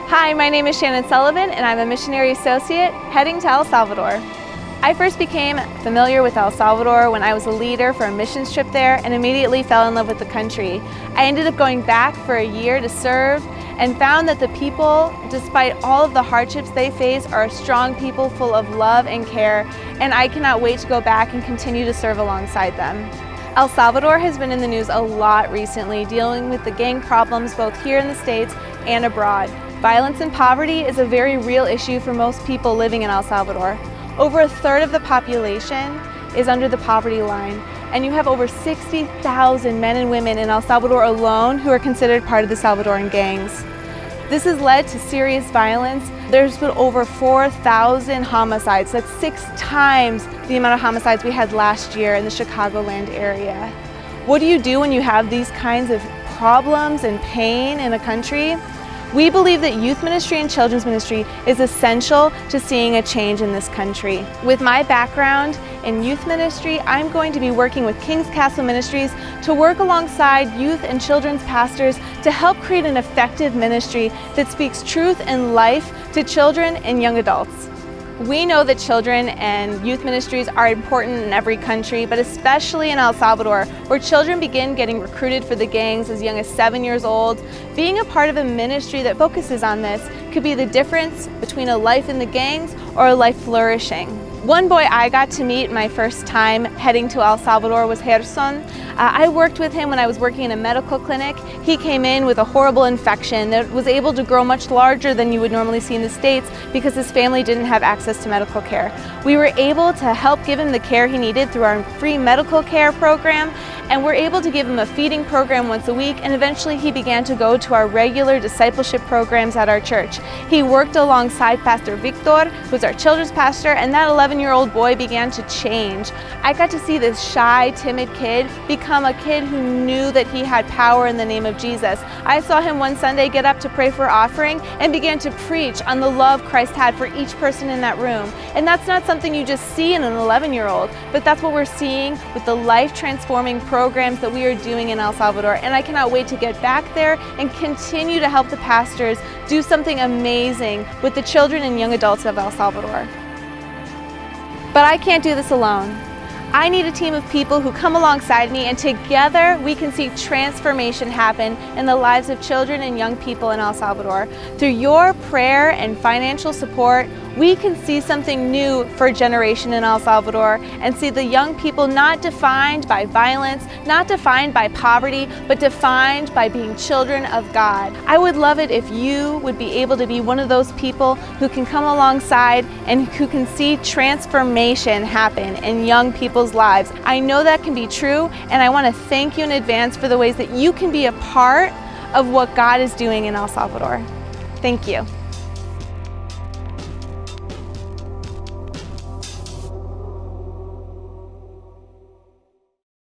Hi, my name is Shannon and I'm a missionary associate heading to El Salvador. I first became familiar with El Salvador when I was a leader for a missions trip there and immediately fell in love with the country. I ended up going back for a year to serve and found that the people, despite all of the hardships they face, are a strong people full of love and care, and I cannot wait to go back and continue to serve alongside them. El Salvador has been in the news a lot recently, dealing with the gang problems both here in the States and abroad. Violence and poverty is a very real issue for most people living in El Salvador. Over a third of the population is under the poverty line, and you have over 60,000 men and women in El Salvador alone who are considered part of the Salvadoran gangs. This has led to serious violence. There's been over 4,000 homicides. That's 6 times the amount of homicides we had last year in the Chicagoland area. What do you do when you have these kinds of problems and pain in a country? We believe that youth ministry and children's ministry is essential to seeing a change in this country. With my background in youth ministry, I'm going to be working with King's Castle Ministries to work alongside youth and children's pastors to help create an effective ministry that speaks truth and life to children and young adults. We know that children and youth ministries are important in every country, but especially in El Salvador, where children begin getting recruited for the gangs as young as 7 years old. Being a part of a ministry that focuses on this could be the difference between a life in the gangs or a life flourishing. One boy I got to meet my first time heading to El Salvador was Gerson. I worked with him when I was working in a medical clinic. He came in with a horrible infection that was able to grow much larger than you would normally see in the States because his family didn't have access to medical care. We were able to help give him the care he needed through our free medical care program, and we're able to give him a feeding program once a week, and eventually he began to go to our regular discipleship programs at our church. He worked alongside Pastor Victor, who's our children's pastor, and that 11-year-old boy began to change. I got to see this shy, timid kid become a kid who knew that he had power in the name of Jesus. I saw him one Sunday get up to pray for offering and began to preach on the love Christ had for each person in that room. And that's not something you just see in an 11-year-old, but that's what we're seeing with the life-transforming programs that we are doing in El Salvador. And I cannot wait to get back there and continue to help the pastors do something amazing with the children and young adults of El Salvador. But I can't do this alone. I need a team of people who come alongside me, and together we can see transformation happen in the lives of children and young people in El Salvador. Through your prayer and financial support, we can see something new for a generation in El Salvador and see the young people not defined by violence, not defined by poverty, but defined by being children of God. I would love it if you would be able to be one of those people who can come alongside and who can see transformation happen in young people's lives. I know that can be true, and I want to thank you in advance for the ways that you can be a part of what God is doing in El Salvador. Thank you.